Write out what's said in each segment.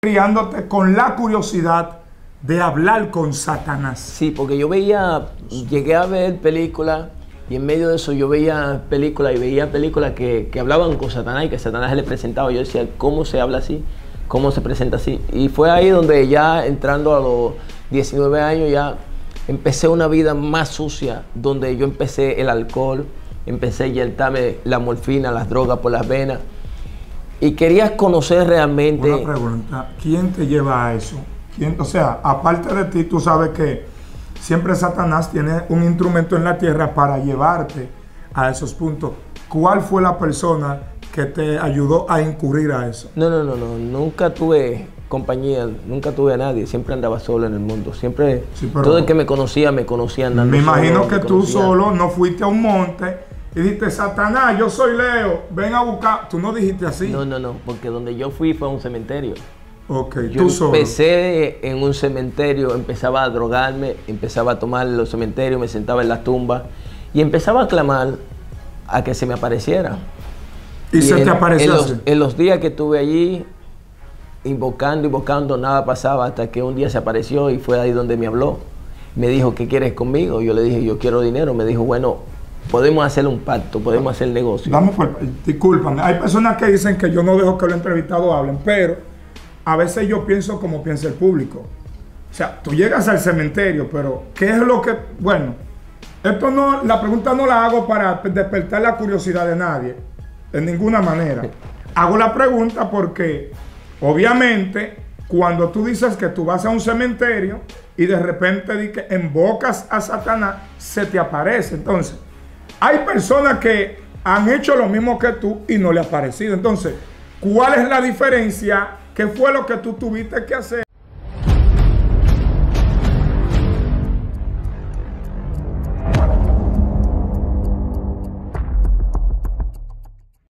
criándote con la curiosidad de hablar con Satanás. Sí, porque yo llegué a ver películas y en medio de eso yo veía películas que hablaban con Satanás y que Satanás se le presentaba. Yo decía, ¿cómo se habla así? ¿Cómo se presenta así? Y fue ahí donde ya entrando a los 19 años ya empecé una vida más sucia, donde yo empecé el alcohol, empecé a inyectarme la morfina, las drogas por las venas. Y quería conocer realmente... Una pregunta, ¿quién te lleva a eso? O sea, aparte de ti, tú sabes que siempre Satanás tiene un instrumento en la tierra para llevarte a esos puntos. ¿Cuál fue la persona que te ayudó a incurrir a eso? No, nunca tuve compañía, nunca tuve a nadie, siempre andaba solo en el mundo, siempre, sí, todo el que me conocía andando. Me imagino que tú solo no fuiste a un monte y dijiste, Satanás, yo soy Leo, ven a buscar. Tú no dijiste así. No, porque donde yo fui fue a un cementerio. Ok, yo tú solo. Empecé en un cementerio, empezaba a drogarme, empezaba a tomar los cementerios, me sentaba en las tumbas y empezaba a clamar a que se me apareciera. ¿Y se te apareció así? En los días que estuve allí, invocando, nada pasaba hasta que un día se apareció y fue ahí donde me habló. Me dijo, ¿qué quieres conmigo? Yo le dije, yo quiero dinero. Me dijo, bueno, podemos hacer un pacto, podemos hacer negocio. Discúlpame, hay personas que dicen que yo no dejo que los entrevistados hablen, pero a veces yo pienso como piensa el público. O sea, tú llegas al cementerio, pero ¿qué es lo que...? Bueno, esto no, la pregunta no la hago para despertar la curiosidad de nadie, de ninguna manera. Hago la pregunta porque, obviamente, cuando tú dices que tú vas a un cementerio y de repente invocas a Satanás, se te aparece. Entonces, hay personas que han hecho lo mismo que tú y no le ha parecido. Entonces, ¿cuál es la diferencia? ¿Qué fue lo que tú tuviste que hacer?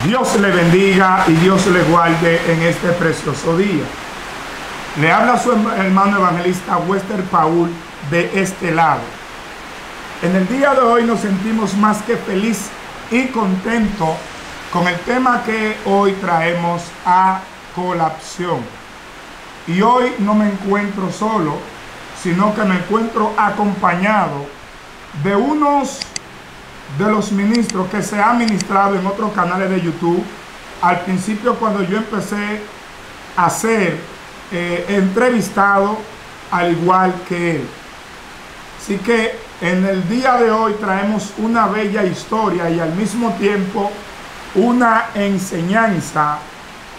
Dios le bendiga y Dios le guarde en este precioso día. Le habla su hermano evangelista Wester Paul de este lado. En el día de hoy nos sentimos más que feliz y contento con el tema que hoy traemos a colación. Y hoy no me encuentro solo, sino que me encuentro acompañado de unos de los ministros que se han ministrado en otros canales de YouTube. Al principio, cuando yo empecé a ser entrevistado, al igual que él. Así que en el día de hoy traemos una bella historia y al mismo tiempo una enseñanza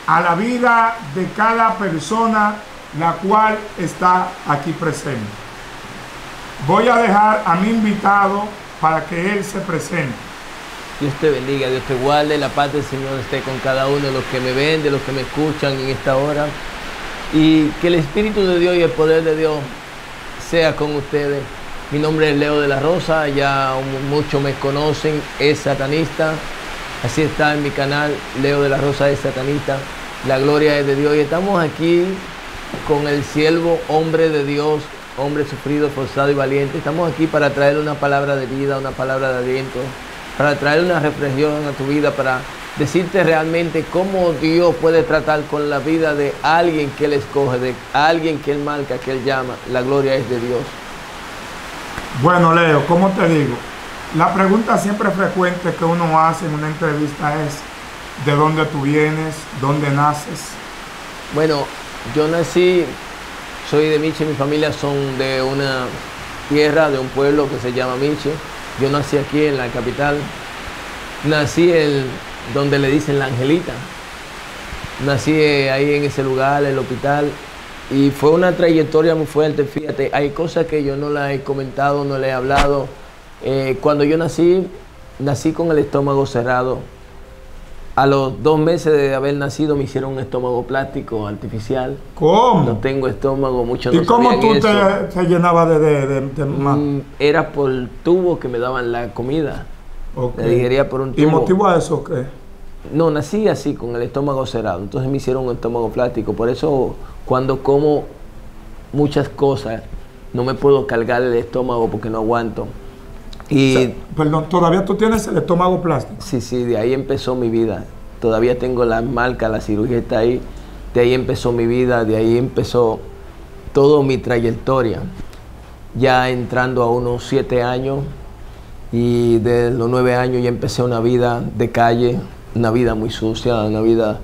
a la vida de cada persona la cual está aquí presente. Voy a dejar a mi invitado para que él se presente. Dios te bendiga, Dios te guarde, la paz del Señor esté con cada uno de los que me ven, de los que me escuchan en esta hora. Y que el Espíritu de Dios y el poder de Dios sea con ustedes. Mi nombre es Leo de la Rosa, ya muchos me conocen, es satanista. Así está en mi canal, Leo de la Rosa es satanista. La gloria es de Dios y estamos aquí con el siervo, hombre de Dios, hombre sufrido, forzado y valiente. Estamos aquí para traer una palabra de vida, una palabra de aliento, para traer una reflexión a tu vida, para decirte realmente cómo Dios puede tratar con la vida de alguien que Él escoge, de alguien que Él marca, que Él llama. La gloria es de Dios. Bueno, Leo, ¿cómo te digo? La pregunta siempre frecuente que uno hace en una entrevista es ¿de dónde tú vienes? ¿Dónde naces? Bueno, yo nací, soy de Miche, mi familia son de una tierra, de un pueblo que se llama Miche. Yo nací aquí en la capital, nací donde le dicen La Angelita. Nací ahí en ese lugar, el hospital, y fue una trayectoria muy fuerte. Fíjate, hay cosas que yo no las he comentado, no le he hablado. Cuando yo nací con el estómago cerrado. A los 2 meses de haber nacido me hicieron un estómago plástico artificial. ¿Cómo? No tengo estómago, muchos no ¿Y cómo sabían tú eso. te llenabas de más? Era por tubo que me daban la comida. Okay. Me digería por un tubo. ¿Y motivo a eso qué? No, nací así, con el estómago cerrado. Entonces me hicieron un estómago plástico. Por eso, cuando como muchas cosas, no me puedo cargar el estómago porque no aguanto. Y, o sea, perdón, ¿todavía tú tienes el estómago plástico? Sí, de ahí empezó mi vida. Todavía tengo la marca, la cirugía está ahí. De ahí empezó mi vida, de ahí empezó toda mi trayectoria. Ya entrando a unos 7 años, y de los 9 años ya empecé una vida de calle, una vida muy sucia, una vida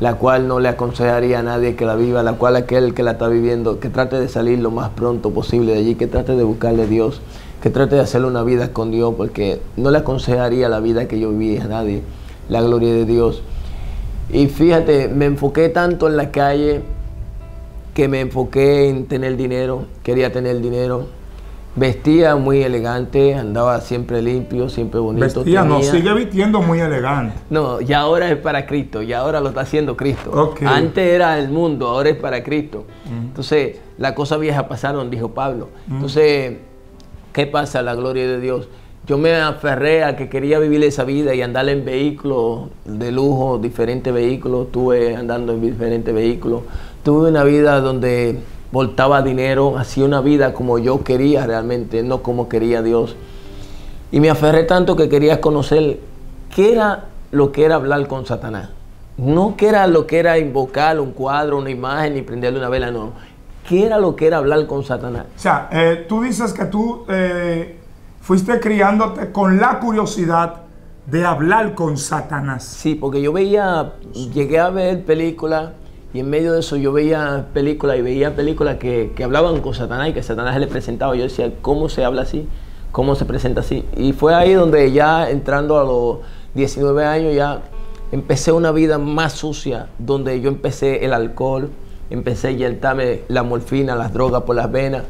la cual no le aconsejaría a nadie que la viva, la cual aquel que la está viviendo, que trate de salir lo más pronto posible de allí, que trate de buscarle a Dios, que trate de hacer una vida con Dios, porque no le aconsejaría la vida que yo viví a nadie, la gloria de Dios. Y fíjate, me enfoqué tanto en la calle que me enfoqué en tener dinero, quería tener dinero. Vestía muy elegante, andaba siempre limpio, siempre bonito. Vestía, no, sigue vistiendo muy elegante. No, ya ahora es para Cristo, ya ahora lo está haciendo Cristo. Okay. Antes era el mundo, ahora es para Cristo. Entonces, las cosas viejas pasaron, dijo Pablo. Entonces, ¿qué pasa? La gloria de Dios. Yo me aferré a que quería vivir esa vida y andar en vehículos de lujo, diferentes vehículos. Estuve andando en diferentes vehículos. Tuve una vida donde voltaba dinero, hacía una vida como yo quería realmente, no como quería Dios. Y me aferré tanto que quería conocer qué era lo que era hablar con Satanás. No qué era lo que era invocar un cuadro, una imagen y prenderle una vela, no. ¿Qué era lo que era hablar con Satanás? O sea, tú dices que tú fuiste criándote con la curiosidad de hablar con Satanás. Sí, porque yo veía, llegué a ver películas. Y en medio de eso yo veía películas que hablaban con Satanás y que Satanás se le presentaba. Yo decía, ¿cómo se habla así? ¿Cómo se presenta así? Y fue ahí donde ya entrando a los 19 años ya empecé una vida más sucia, donde yo empecé el alcohol, empecé a inyectarme la morfina, las drogas por las venas.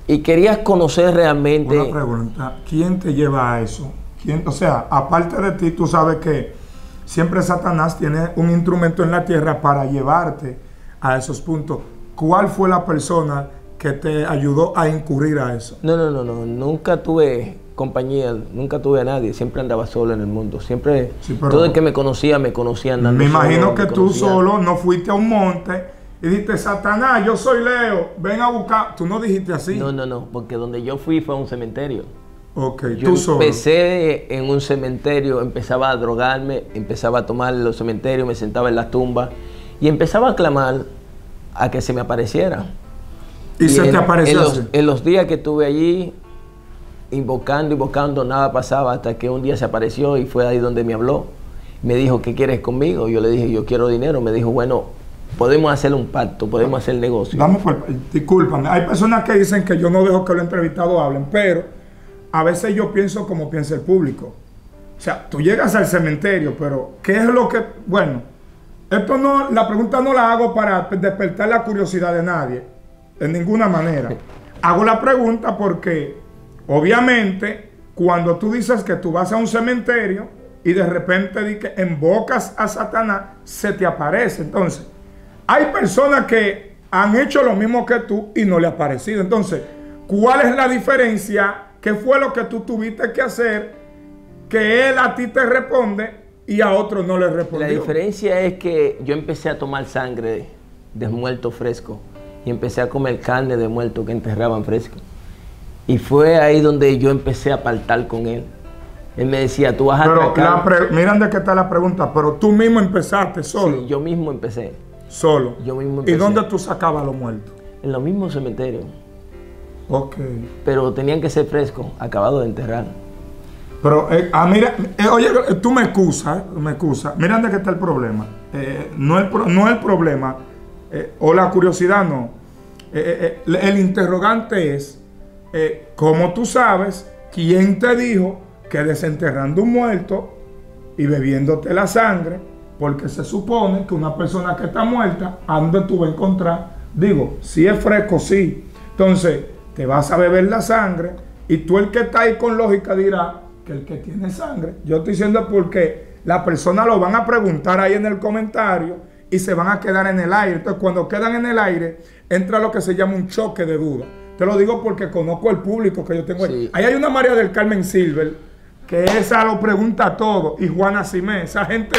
Y quería conocer realmente... Una pregunta, ¿quién te lleva a eso? ¿Quién? O sea, aparte de ti, tú sabes que siempre Satanás tiene un instrumento en la tierra para llevarte a esos puntos. ¿Cuál fue la persona que te ayudó a incurrir a eso? No, nunca tuve compañía, nunca tuve a nadie, siempre andaba solo en el mundo, siempre, sí, todo el que me conocía andando me imagino solo, que tú solo no fuiste a un monte y dijiste, Satanás, yo soy Leo, ven a buscar. Tú no dijiste así. No, porque donde yo fui fue a un cementerio. Ok, yo empecé en un cementerio, empezaba a drogarme, empezaba a tomar los cementerios, me sentaba en las tumbas y empezaba a clamar a que se me apareciera. ¿Y se te apareció? En los días que estuve allí, invocando, nada pasaba hasta que un día se apareció y fue ahí donde me habló. Me dijo, ¿qué quieres conmigo? Yo le dije, yo quiero dinero. Me dijo, bueno, podemos hacer un pacto, podemos hacer negocio. Discúlpame, hay personas que dicen que yo no dejo que los entrevistados hablen, pero a veces yo pienso como piensa el público. O sea, tú llegas al cementerio, pero ¿qué es lo que...? Bueno, esto no, la pregunta no la hago para despertar la curiosidad de nadie, de ninguna manera. Hago la pregunta porque, obviamente, cuando tú dices que tú vas a un cementerio y de repente invocas a Satanás, se te aparece. Entonces, hay personas que han hecho lo mismo que tú y no le ha aparecido. Entonces, ¿cuál es la diferencia? ¿Qué fue lo que tú tuviste que hacer que él a ti te responde y a otro no le respondió? La diferencia es que yo empecé a tomar sangre de muerto fresco y empecé a comer carne de muerto que enterraban fresco. Y fue ahí donde yo empecé a pactar con él. Él me decía, tú vas a atracar. Miren de qué está la pregunta, pero tú mismo empezaste solo. Sí, yo mismo empecé. Solo. Yo mismo empecé. ¿Y dónde tú sacabas los muertos? En los mismos cementerios. Ok. Pero tenían que ser frescos, acabados de enterrar. Pero, mira, oye, tú me excusas, Mira de qué está el problema. No el problema, o la curiosidad no. El interrogante es, ¿cómo tú sabes quién te dijo que desenterrando un muerto y bebiéndote la sangre, porque se supone que una persona que está muerta, ¿a dónde tú vas a encontrar? Digo, si es fresco, sí. Entonces, te vas a beber la sangre y tú el que está ahí con lógica dirá que el que tiene sangre. Yo estoy diciendo porque la persona lo van a preguntar ahí en el comentario y se van a quedar en el aire. Entonces, cuando quedan en el aire, entra lo que se llama un choque de duda. Te lo digo porque conozco el público que yo tengo ahí. Sí. Ahí hay una María del Carmen Silver, que esa lo pregunta todo, y Juana Simé. Esa gente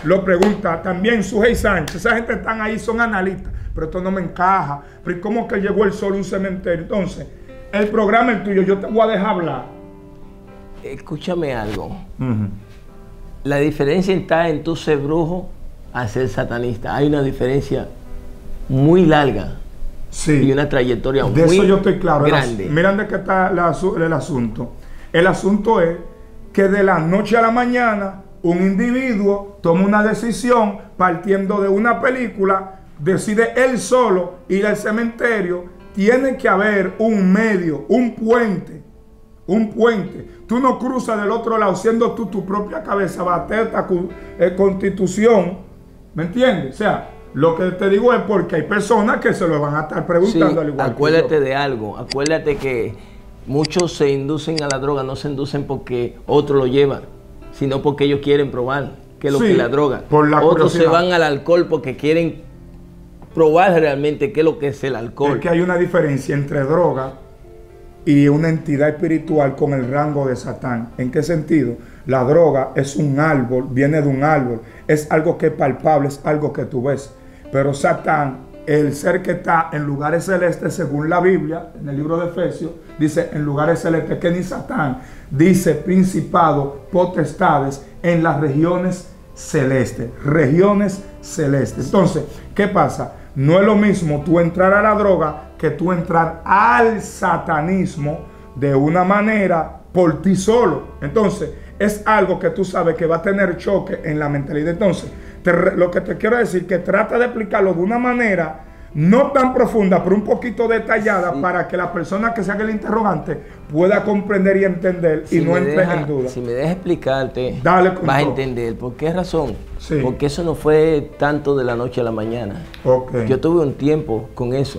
lo pregunta. También Sujei Sánchez. Esa gente están ahí, son analistas. Pero esto no me encaja. Pero ¿cómo que llegó el sol a un cementerio? Entonces, el programa es tuyo, yo te voy a dejar hablar. Escúchame algo. La diferencia está en tú ser brujo a ser satanista. Hay una diferencia muy larga. Sí. Y una trayectoria de muy eso yo estoy claro. grande. Miren de qué está el asunto. El asunto es que de la noche a la mañana un individuo toma una decisión partiendo de una película, decide él solo ir al cementerio. Tiene que haber un medio, un puente. Un puente. Tú no cruzas del otro lado siendo tú tu propia cabeza, bater esta constitución. ¿Me entiendes? O sea, lo que te digo es porque hay personas que se lo van a estar preguntando, Sí, al igual acuérdate que yo. de algo. Acuérdate que muchos se inducen a la droga, no se inducen porque otro lo lleva, sino porque ellos quieren probar qué es lo Sí, que es la droga. por la Otros se curiosidad. van al alcohol porque quieren probar realmente qué es lo que es el alcohol. Es que hay una diferencia entre droga y una entidad espiritual con el rango de Satán. ¿En qué sentido? La droga es un árbol, viene de un árbol, es algo que es palpable, es algo que tú ves. Pero Satán, el ser que está en lugares celestes, según la Biblia, en el libro de Efesios, dice en lugares celestes, que ni Satán, dice principado, potestades en las regiones celestes. Regiones celestes. Entonces, ¿qué pasa? No es lo mismo tú entrar a la droga que tú entrar al satanismo de una manera por ti solo. Entonces, es algo que tú sabes que va a tener choque en la mentalidad. Entonces, lo que te quiero decir, que trata de explicarlo de una manera no tan profunda, pero un poquito detallada, sí, para que la persona que se haga el interrogante pueda comprender y entender, si y no entre en duda. Si me dejas explicarte, dale, con vas todo a entender. ¿Por qué razón? Sí. Porque eso no fue tanto de la noche a la mañana. Okay. Yo tuve un tiempo con eso,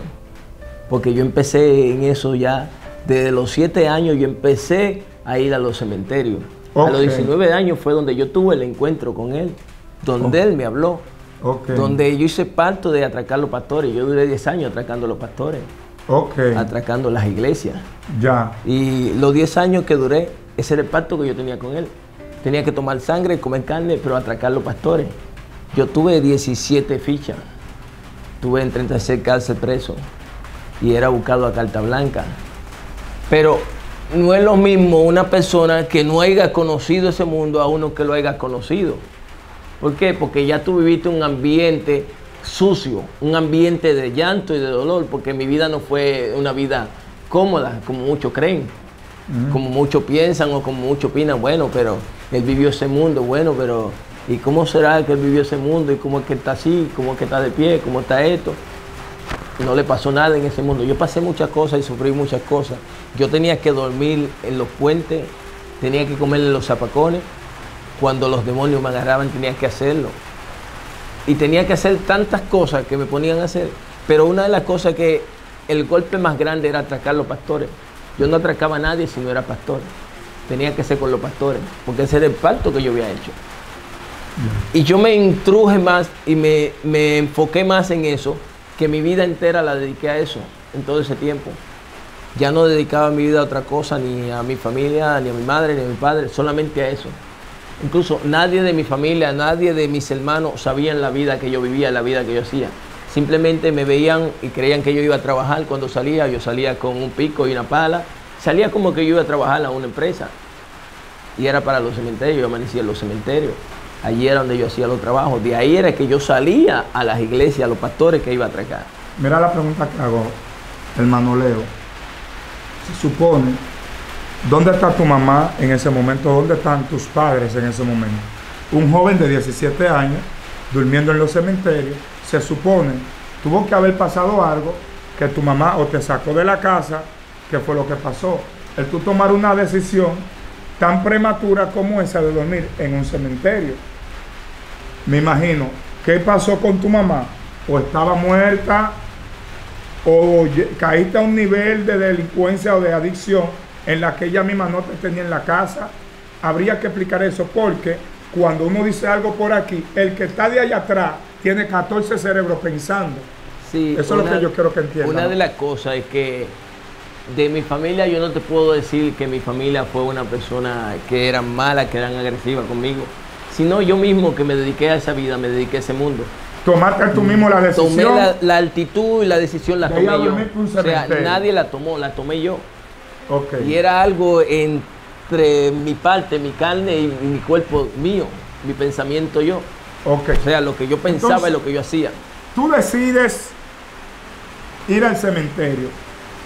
porque yo empecé en eso ya, desde los 7 años yo empecé a ir a los cementerios. Okay. A los 19 años fue donde yo tuve el encuentro con él, donde él me habló. Okay. Donde yo hice parto de atracar los pastores. Yo duré 10 años atracando los pastores. Okay. Atracando las iglesias. Ya. Y los 10 años que duré, ese era el pacto que yo tenía con él. Tenía que tomar sangre, comer carne, pero atracar los pastores. Yo tuve 17 fichas. Tuve en 36 cárcel preso. Y era buscado a carta blanca. Pero no es lo mismo una persona que no haya conocido ese mundo a uno que lo haya conocido. ¿Por qué? Porque ya tú viviste un ambiente sucio, un ambiente de llanto y de dolor, porque mi vida no fue una vida cómoda, como muchos creen, como muchos piensan o como muchos opinan. Bueno, pero él vivió ese mundo, bueno, pero ¿y cómo será que él vivió ese mundo? ¿Y cómo es que está así? ¿Cómo es que está de pie? ¿Cómo está esto? No le pasó nada en ese mundo. Yo pasé muchas cosas y sufrí muchas cosas. Yo tenía que dormir en los puentes, tenía que comer en los zapacones. Cuando los demonios me agarraban tenía que hacerlo. Y tenía que hacer tantas cosas que me ponían a hacer. Pero una de las cosas que el golpe más grande era atracar los pastores. Yo no atracaba a nadie si no era pastor. Tenía que ser con los pastores, porque ese era el pacto que yo había hecho. Y yo me intruje más y me enfoqué más en eso, que mi vida entera la dediqué a eso, en todo ese tiempo. Ya no dedicaba mi vida a otra cosa, ni a mi familia, ni a mi madre, ni a mi padre, solamente a eso. Incluso nadie de mi familia, nadie de mis hermanos sabían la vida que yo vivía, la vida que yo hacía. Simplemente me veían y creían que yo iba a trabajar. Cuando salía, yo salía con un pico y una pala. Salía como que yo iba a trabajar a una empresa. Y era para los cementerios, yo amanecía en los cementerios. Allí era donde yo hacía los trabajos. De ahí era que yo salía a las iglesias, a los pastores que iba a atracar. Mira la pregunta que hago, hermano Leo. Se supone... ¿Dónde está tu mamá en ese momento? ¿Dónde están tus padres en ese momento? Un joven de 17 años, durmiendo en los cementerios, se supone, tuvo que haber pasado algo, que tu mamá o te sacó de la casa, que fue lo que pasó. El tú tomar una decisión tan prematura como esa de dormir en un cementerio. Me imagino, ¿qué pasó con tu mamá? O estaba muerta, o caíste a un nivel de delincuencia o de adicción en la que ella misma no te tenía en la casa. Habría que explicar eso, porque cuando uno dice algo por aquí, el que está de allá atrás tiene 14 cerebros pensando. Sí, eso es lo que yo quiero que entiendan. Una de las cosas es que de mi familia yo no te puedo decir que mi familia fue una persona que eran mala, que eran agresivas conmigo, sino yo mismo que me dediqué a esa vida, me dediqué a ese mundo. ¿Tomaste tú mismo la decisión? Tomé la altitud y la decisión la tomé yo. O sea, nadie la tomó, la tomé yo. Okay. Y era algo entre mi parte, mi carne y mi cuerpo mío, mi pensamiento yo. Ok. O sea, lo que yo pensaba Entonces, y lo que yo hacía. Tú decides ir al cementerio.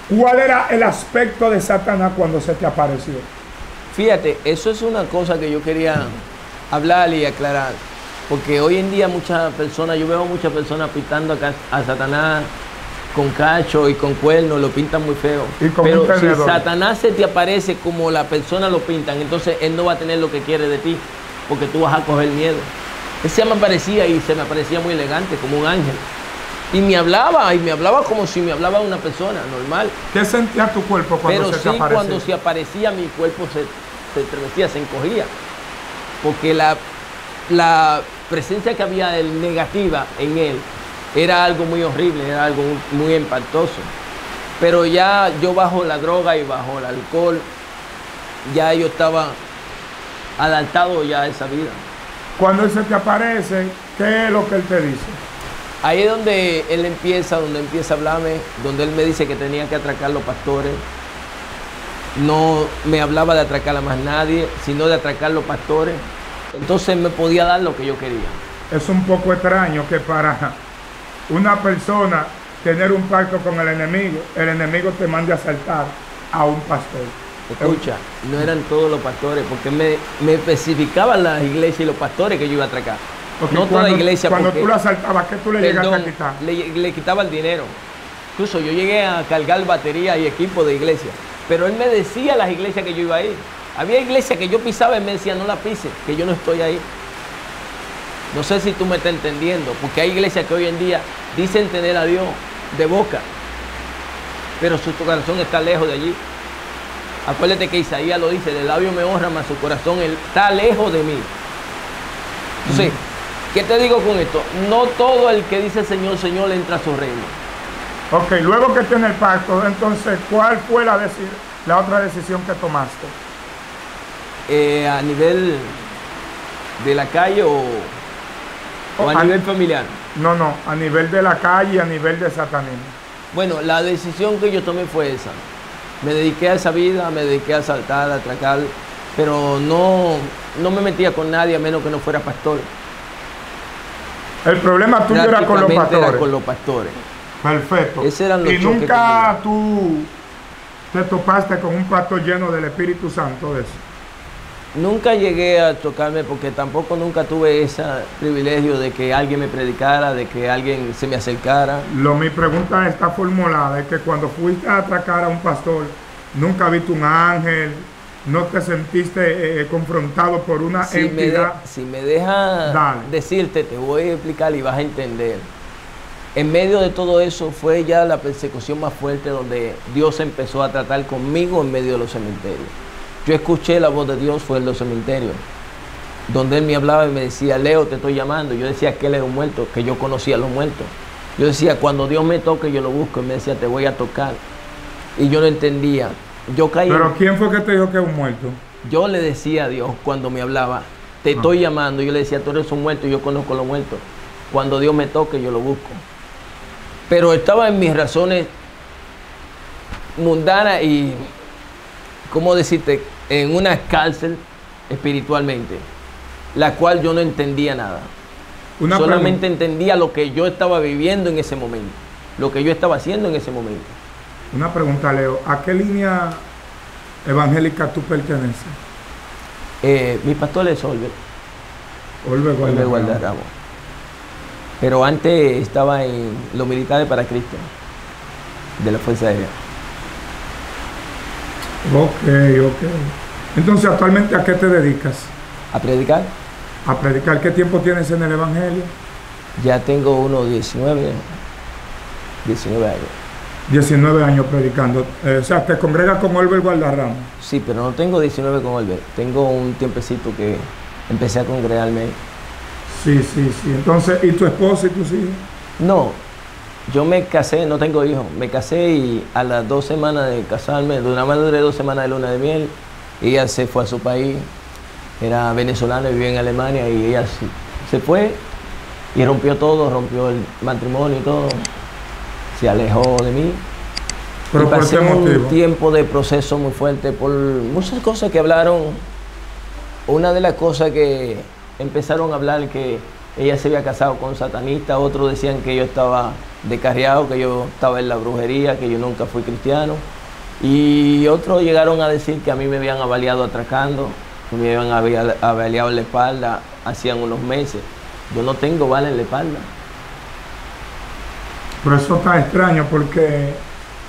¿Cuál era el aspecto de Satanás cuando se te apareció? Fíjate, eso es una cosa que yo quería hablar y aclarar. Porque hoy en día muchas personas, yo veo muchas personas pintando a Satanás con cacho y con cuernos, lo pintan muy feo. Pero si Satanás se te aparece como la persona lo pintan, entonces él no va a tener lo que quiere de ti, porque tú vas a coger miedo. Él se me aparecía y se me aparecía muy elegante, como un ángel. Y me hablaba como si me hablaba una persona normal. ¿Qué sentía tu cuerpo cuando se te aparecía? Pero sí, cuando se aparecía, mi cuerpo se estremecía, se encogía. Porque la presencia que había negativa en él era algo muy horrible, era algo muy impactoso. Pero ya yo bajo la droga y bajo el alcohol, ya yo estaba adaptado ya a esa vida. Cuando él se te aparece, ¿qué es lo que él te dice? Ahí es donde él empieza a hablarme, donde él me dice que tenía que atracar los pastores. No me hablaba de atracar a más nadie, sino de atracar los pastores. Entonces me podía dar lo que yo quería. Es un poco extraño que para una persona tener un pacto con el enemigo te mande a asaltar a un pastor. Escucha, no eran todos los pastores, porque me especificaban las iglesias y los pastores que yo iba a atracar. Okay, no toda iglesia. Cuando tú lo asaltabas, ¿qué tú le llegaste a quitar? Le quitaba el dinero. Incluso yo llegué a cargar batería y equipo de iglesia. Pero él me decía a las iglesias que yo iba a ir. Había iglesias que yo pisaba y me decía, no la pises, que yo no estoy ahí. No sé si tú me estás entendiendo, porque hay iglesias que hoy en día dicen tener a Dios de boca, pero su corazón está lejos de allí. Acuérdate que Isaías lo dice, de labio me honra, mas su corazón está lejos de mí. Entonces, ¿qué te digo con esto? No todo el que dice Señor, Señor entra a su reino. Ok, luego que tiene el pacto, entonces, ¿cuál fue la otra decisión que tomaste? A nivel de la calle o a nivel familiar. No, a nivel de la calle y a nivel de satanismo. Bueno, la decisión que yo tomé fue esa. Me dediqué a esa vida, me dediqué a asaltar, a atracar, pero no me metía con nadie a menos que no fuera pastor. El problema tuyo era con los pastores. Era con los pastores. Perfecto. Ese eran los y nunca tú te topaste con un pastor lleno del Espíritu Santo de eso. Nunca llegué a tocarme porque tampoco nunca tuve ese privilegio de que alguien me predicara, de que alguien se me acercara. Mi pregunta está formulada, es que cuando fuiste a atracar a un pastor, ¿nunca viste un ángel? ¿No te sentiste confrontado por una entidad? Si me deja decirte, te voy a explicar y vas a entender. En medio de todo eso fue ya la persecución más fuerte donde Dios empezó a tratar conmigo en medio de los cementerios. Yo escuché la voz de Dios fue en los cementerios, donde Él me hablaba y me decía, Leo, te estoy llamando. Yo decía que Él era un muerto, que yo conocía a los muertos. Yo decía, cuando Dios me toque, yo lo busco. Y me decía, te voy a tocar. Y yo no entendía. Yo caí. ¿Pero quién fue que te dijo que es un muerto? Yo le decía a Dios cuando me hablaba, te estoy llamando. Yo le decía, tú eres un muerto y yo conozco a los muertos. Cuando Dios me toque, yo lo busco. Pero estaba en mis razones mundanas y, ¿cómo decirte? En una cárcel espiritualmente, la cual yo no entendía nada. Solamente entendía lo que yo estaba viviendo en ese momento, lo que yo estaba haciendo en ese momento. Una pregunta, Leo, ¿a qué línea evangélica tú perteneces? Mi pastor es Olver. Olver Gualdarramo. Pero antes estaba en los militares para Cristo, de la Fuerza Aérea. Ok. Entonces, ¿actualmente a qué te dedicas? ¿A predicar? ¿A predicar? ¿Qué tiempo tienes en el Evangelio? Ya tengo unos 19 años. 19 años predicando. O sea, ¿te congregas con Olver Gualdarramo? Sí, pero no tengo 19 con Olver. Tengo un tiempecito que empecé a congregarme. Sí. Entonces, ¿y tu esposa y tus hijos? No. Yo me casé, no tengo hijos. Me casé y a las 2 semanas de casarme, nada más duré 2 semanas de luna de miel. Ella se fue a su país, era venezolana, vivía en Alemania y ella se fue y rompió todo, rompió el matrimonio y todo. Se alejó de mí. ¿Pero y pasé por qué motivo? Un tiempo de proceso muy fuerte por muchas cosas que hablaron. Una de las cosas que empezaron a hablar que ella se había casado con satanistas, otros decían que yo estaba descarriado, que yo estaba en la brujería, que yo nunca fui cristiano. Y otros llegaron a decir que a mí me habían avaliado atracando, que me habían avaliado en la espalda hacían unos meses. Yo no tengo bala en la espalda. Pero eso está extraño porque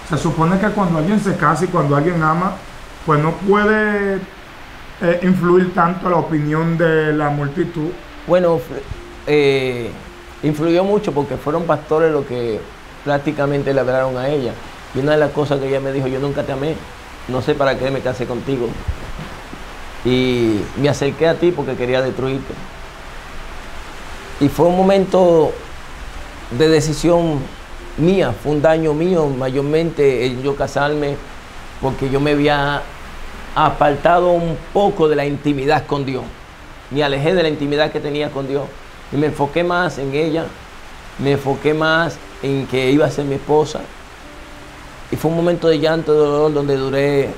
se supone que cuando alguien se casa y cuando alguien ama, pues no puede influir tanto la opinión de la multitud. Bueno, influyó mucho porque fueron pastores los que prácticamente le hablaron a ella. Y una de las cosas que ella me dijo, yo nunca te amé, no sé para qué me casé contigo. Y me acerqué a ti porque quería destruirte. Y fue un momento de decisión mía, fue un daño mío, mayormente en yo casarme, porque yo me había apartado un poco de la intimidad con Dios. Me alejé de la intimidad que tenía con Dios y me enfoqué más en ella, me enfoqué más en que iba a ser mi esposa. Y fue un momento de llanto, de dolor, donde duré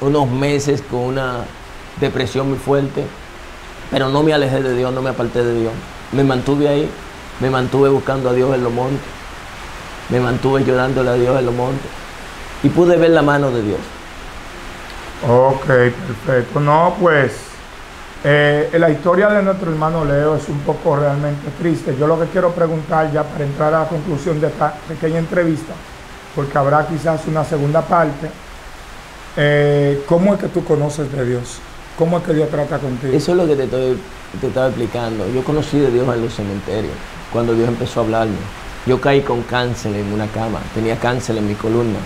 unos meses con una depresión muy fuerte, pero no me alejé de Dios, no me aparté de Dios. Me mantuve ahí, me mantuve buscando a Dios en los montes, me mantuve llorándole a Dios en los montes y pude ver la mano de Dios. Ok, perfecto. No, pues la historia de nuestro hermano Leo es un poco realmente triste. Yo lo que quiero preguntar ya para entrar a la conclusión de esta pequeña entrevista, porque habrá quizás una segunda parte, ¿cómo es que tú conoces de Dios? ¿Cómo es que Dios trata contigo? Eso es lo que te estaba explicando. Yo conocí de Dios en los cementerios, cuando Dios empezó a hablarme. Yo caí con cáncer en una cama, tenía cáncer en mi columna.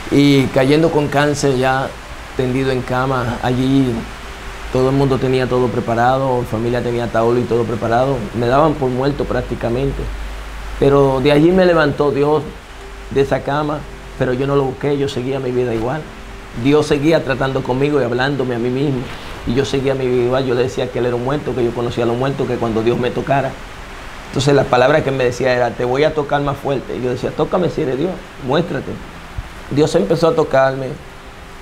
Y cayendo con cáncer ya tendido en cama, allí todo el mundo tenía todo preparado, mi familia tenía ataúd y todo preparado. Me daban por muerto prácticamente. Pero de allí me levantó Dios de esa cama, pero yo no lo busqué, yo seguía mi vida igual. Dios seguía tratando conmigo y hablándome a mí mismo. Y yo seguía mi vida igual. Yo le decía que él era un muerto, que yo conocía a los muertos, que cuando Dios me tocara. Entonces la palabra que me decía era, te voy a tocar más fuerte. Y yo decía, tócame si eres Dios, muéstrate. Dios empezó a tocarme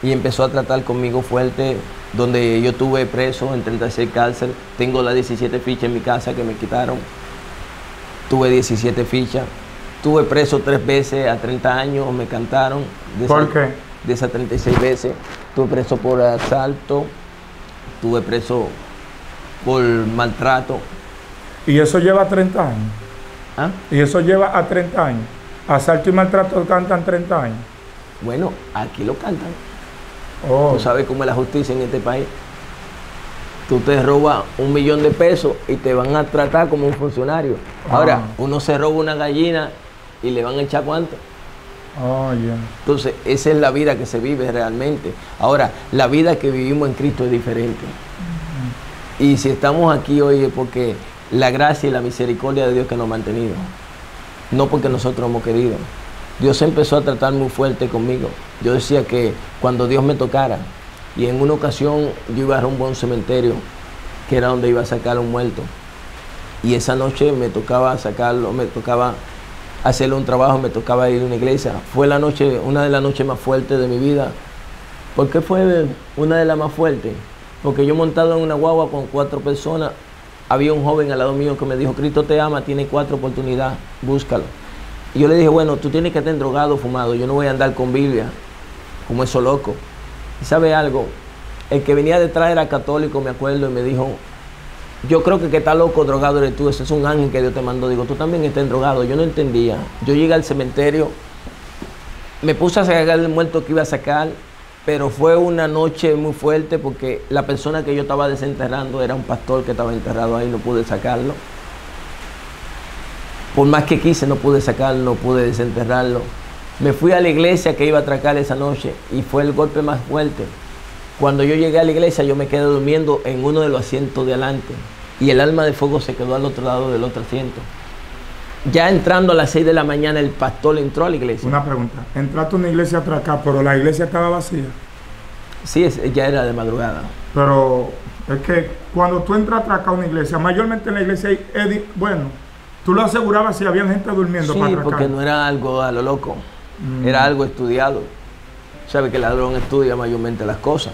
y empezó a tratar conmigo fuerte, donde yo estuve preso en 36 cárceles. Tengo las 17 fichas en mi casa que me quitaron. Tuve 17 fichas. Estuve preso 3 veces a 30 años, me cantaron. ¿Por qué? De esas 36 veces. Estuve preso por asalto, estuve preso por maltrato. ¿Y eso lleva 30 años? ¿Ah? ¿Y eso lleva a 30 años? ¿Asalto y maltrato cantan 30 años? Bueno, aquí lo cantan. Oh. Tú sabes cómo es la justicia en este país. Tú te robas $1 millón de pesos y te van a tratar como un funcionario. Ahora, uno se roba una gallina y le van a echar cuánto. Oh, yeah. Entonces, esa es la vida que se vive realmente. Ahora, la vida que vivimos en Cristo es diferente. Y si estamos aquí hoy es porque la gracia y la misericordia de Dios que nos ha mantenido. No porque nosotros hemos querido. Dios empezó a tratar muy fuerte conmigo. Yo decía que cuando Dios me tocara, y en una ocasión yo iba a rumbo a un cementerio, que era donde iba a sacar a un muerto. Y esa noche me tocaba sacarlo, me tocaba hacerle un trabajo, me tocaba ir a una iglesia. Fue la noche, una de las noches más fuertes de mi vida. ¿Por qué fue una de las más fuertes? Porque yo montado en una guagua con 4 personas, había un joven al lado mío que me dijo, Cristo te ama, tiene 4 oportunidades, búscalo. Y yo le dije, bueno, tú tienes que estar drogado, fumado, yo no voy a andar con Biblia, como eso loco. ¿Y sabe algo? El que venía detrás era católico, me acuerdo, y me dijo, yo creo que está loco, drogado eres tú, ese es un ángel que Dios te mandó. Digo, tú también estás drogado. Yo no entendía. Yo llegué al cementerio, me puse a sacar el muerto que iba a sacar, pero fue una noche muy fuerte porque la persona que yo estaba desenterrando era un pastor que estaba enterrado ahí, no pude sacarlo. Por más que quise, no pude sacarlo, no pude desenterrarlo. Me fui a la iglesia que iba a atracar esa noche y fue el golpe más fuerte. Cuando yo llegué a la iglesia, yo me quedé durmiendo en uno de los asientos de adelante y el alma de fuego se quedó al otro lado del otro asiento. Ya entrando a las 6 de la mañana, el pastor entró a la iglesia. Una pregunta, entraste a una iglesia a atracar, pero la iglesia estaba vacía. Sí, ya era de madrugada. Pero es que cuando tú entras a atracar a una iglesia, mayormente en la iglesia hay, bueno, tú lo asegurabas si había gente durmiendo para atracar. Sí, porque no era algo a lo loco, era algo estudiado. Sabe que el ladrón estudia mayormente las cosas.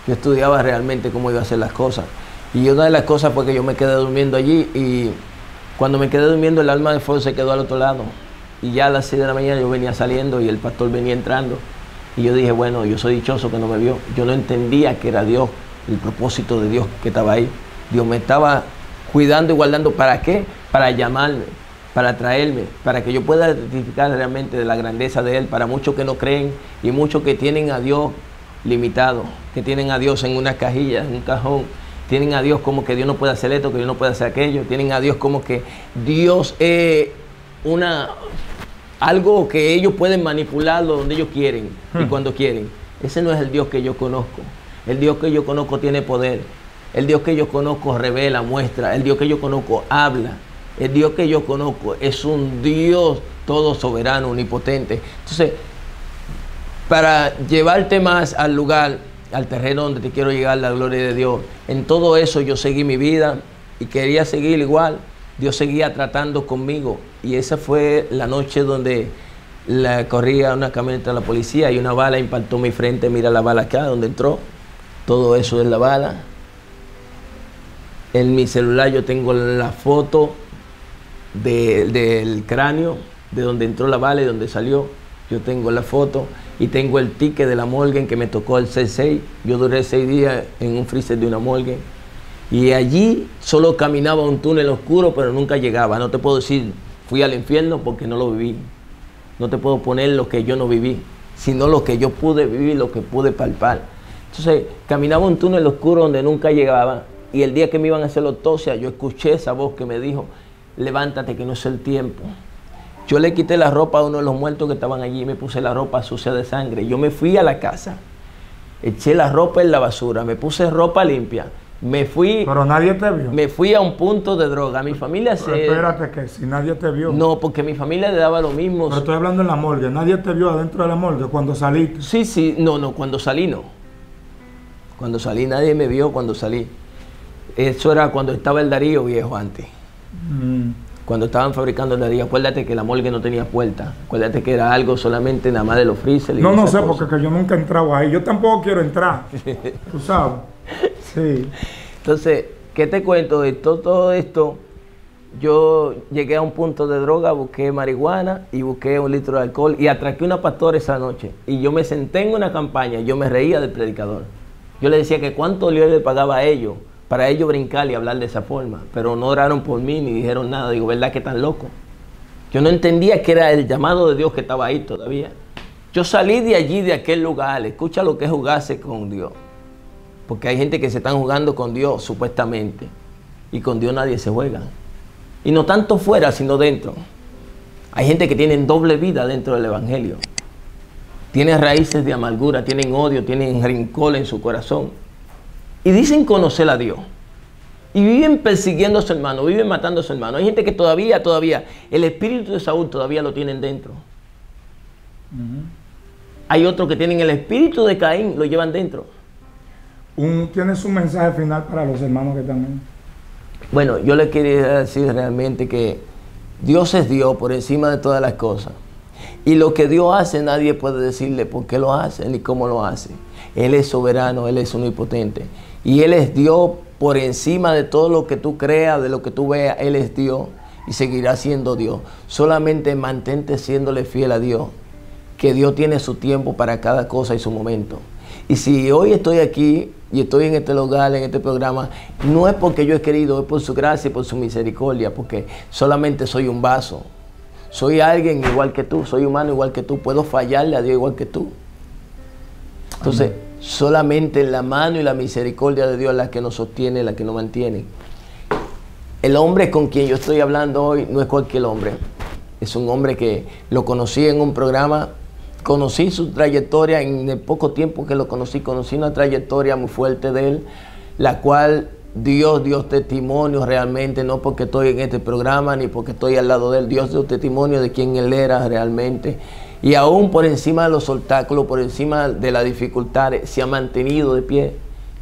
Yo estudiaba realmente cómo iba a hacer las cosas. Y una de las cosas fue que yo me quedé durmiendo allí, y cuando me quedé durmiendo el alma de fuego se quedó al otro lado. Y ya a las 6 de la mañana yo venía saliendo y el pastor venía entrando. Y yo dije, bueno, yo soy dichoso que no me vio. Yo no entendía que era Dios, el propósito de Dios que estaba ahí. Dios me estaba cuidando y guardando. ¿Para qué? Para llamarme, para traerme, para que yo pueda testificar realmente de la grandeza de Él. Para muchos que no creen y muchos que tienen a Dios limitado, que tienen a Dios en una cajilla, en un cajón. Tienen a Dios como que Dios no puede hacer esto, que Dios no puede hacer aquello. Tienen a Dios como que Dios es algo que ellos pueden manipularlo donde ellos quieren y cuando quieren. Ese no es el Dios que yo conozco. El Dios que yo conozco tiene poder. El Dios que yo conozco revela, muestra. El Dios que yo conozco habla. El Dios que yo conozco es un Dios todo soberano, omnipotente. Entonces, para llevarte más al lugar, al terreno donde te quiero llegar, la gloria de Dios, en todo eso yo seguí mi vida y quería seguir igual. Dios seguía tratando conmigo, y esa fue la noche donde corría una camioneta de la policía y una bala impactó mi frente. Mira la bala acá, donde entró. Todo eso es la bala. En mi celular yo tengo la foto del cráneo, de donde entró la bala y donde salió. Yo tengo la foto y tengo el ticket de la morgue en que me tocó el C6. Yo duré 6 días en un freezer de una morgue. Y allí solo caminaba un túnel oscuro, pero nunca llegaba. No te puedo decir, fui al infierno, porque no lo viví. No te puedo poner lo que yo no viví, sino lo que yo pude vivir, lo que pude palpar. Entonces, caminaba un túnel oscuro donde nunca llegaba. Y el día que me iban a hacer la autopsia, yo escuché esa voz que me dijo, levántate que no es el tiempo. Yo le quité la ropa a uno de los muertos que estaban allí y me puse la ropa sucia de sangre. Yo me fui a la casa, eché la ropa en la basura, me puse ropa limpia. Me fui. Pero nadie te vio. Me fui a un punto de droga. Mi familia Pero espérate, que si nadie te vio. No, porque mi familia le daba lo mismo. Pero estoy hablando en la morgue. ¿Nadie te vio adentro de la morgue cuando saliste? Sí, no, cuando salí no. Cuando salí nadie me vio cuando salí. Eso era cuando estaba el Darío viejo antes. Cuando estaban fabricando el Darío. Acuérdate que la morgue no tenía puerta. Acuérdate que era algo solamente nada más de los freezer. No sé, porque que yo nunca he entrado ahí. Yo tampoco quiero entrar. Tú sabes. Sí. Entonces, ¿qué te cuento de todo esto? Yo llegué a un punto de droga, busqué marihuana y busqué 1 litro de alcohol y atraqué una pastora esa noche. Y yo me senté en una campaña, yo me reía del predicador. Yo le decía que cuánto yo le pagaba a ellos para ellos brincar y hablar de esa forma. Pero no oraron por mí ni dijeron nada. Digo, ¿verdad que tan loco? Yo no entendía que era el llamado de Dios que estaba ahí todavía. Yo salí de allí, de aquel lugar. Escucha lo que es jugarse con Dios. Porque hay gente que se están jugando con Dios, supuestamente. Y con Dios nadie se juega. Y no tanto fuera, sino dentro. Hay gente que tiene doble vida dentro del Evangelio. Tienen raíces de amargura, tienen odio, tienen rencor en su corazón. Y dicen conocer a Dios. Y viven persiguiendo a su hermano, viven matando a su hermano. Hay gente que todavía, el espíritu de Saúl todavía lo tienen dentro. Hay otros que tienen el espíritu de Caín, lo llevan dentro. ¿Tienes un mensaje final para los hermanos que también? Bueno, yo le quería decir realmente que Dios es Dios por encima de todas las cosas. Y lo que Dios hace, nadie puede decirle por qué lo hace ni cómo lo hace. Él es soberano, Él es omnipotente. Y Él es Dios por encima de todo lo que tú creas, de lo que tú veas. Él es Dios y seguirá siendo Dios. Solamente mantente siéndole fiel a Dios, que Dios tiene su tiempo para cada cosa y su momento. Y si hoy estoy aquí y estoy en este lugar, en este programa, no es porque yo he querido, es por su gracia y por su misericordia, porque solamente soy un vaso. Soy alguien igual que tú, soy humano igual que tú, puedo fallarle a Dios igual que tú. Entonces, solamente la mano y la misericordia de Dios es la que nos sostiene, la que nos mantiene. El hombre con quien yo estoy hablando hoy no es cualquier hombre. Es un hombre que lo conocí en un programa. Conocí su trayectoria en el poco tiempo que lo conocí una trayectoria muy fuerte de él, la cual Dios dio testimonio realmente, no porque estoy en este programa ni porque estoy al lado de él. Dios dio testimonio de quién él era realmente. Y aún por encima de los obstáculos, por encima de las dificultades, se ha mantenido de pie.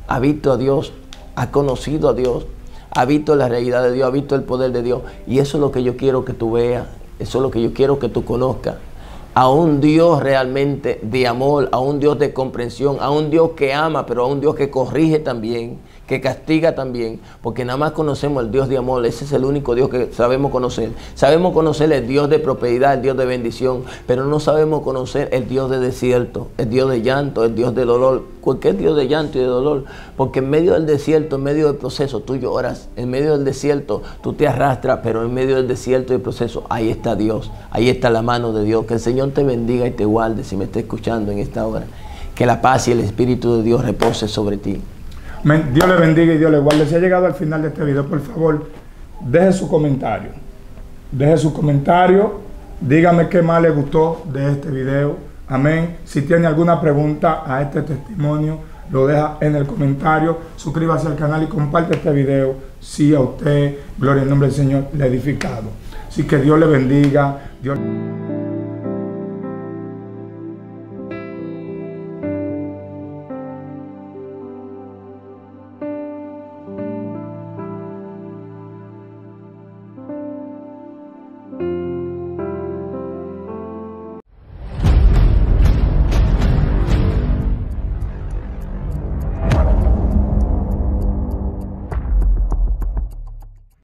Ha visto a Dios, ha conocido a Dios, ha visto la realidad de Dios, ha visto el poder de Dios. Y eso es lo que yo quiero que tú veas, eso es lo que yo quiero que tú conozcas. A un Dios realmente de amor, a un Dios de comprensión, a un Dios que ama, pero a un Dios que corrige también, que castiga también, porque nada más conocemos el Dios de amor. Ese es el único Dios que sabemos conocer. Sabemos conocer el Dios de prosperidad, el Dios de bendición, pero no sabemos conocer el Dios de desierto, el Dios de llanto, el Dios del dolor. Cualquier Dios de llanto y de dolor, porque en medio del desierto, en medio del proceso, tú lloras. En medio del desierto, tú te arrastras, pero en medio del desierto y del proceso, ahí está Dios, ahí está la mano de Dios. Que el Señor te bendiga y te guarde si me está escuchando en esta hora. Que la paz y el Espíritu de Dios repose sobre ti. Dios le bendiga y Dios le guarde. Si ha llegado al final de este video, por favor, deje su comentario. Deje su comentario. Dígame qué más le gustó de este video. Amén. Si tiene alguna pregunta a este testimonio, lo deja en el comentario. Suscríbase al canal y comparte este video si a usted, gloria al nombre del Señor, le ha edificado. Así que Dios le bendiga. Dios...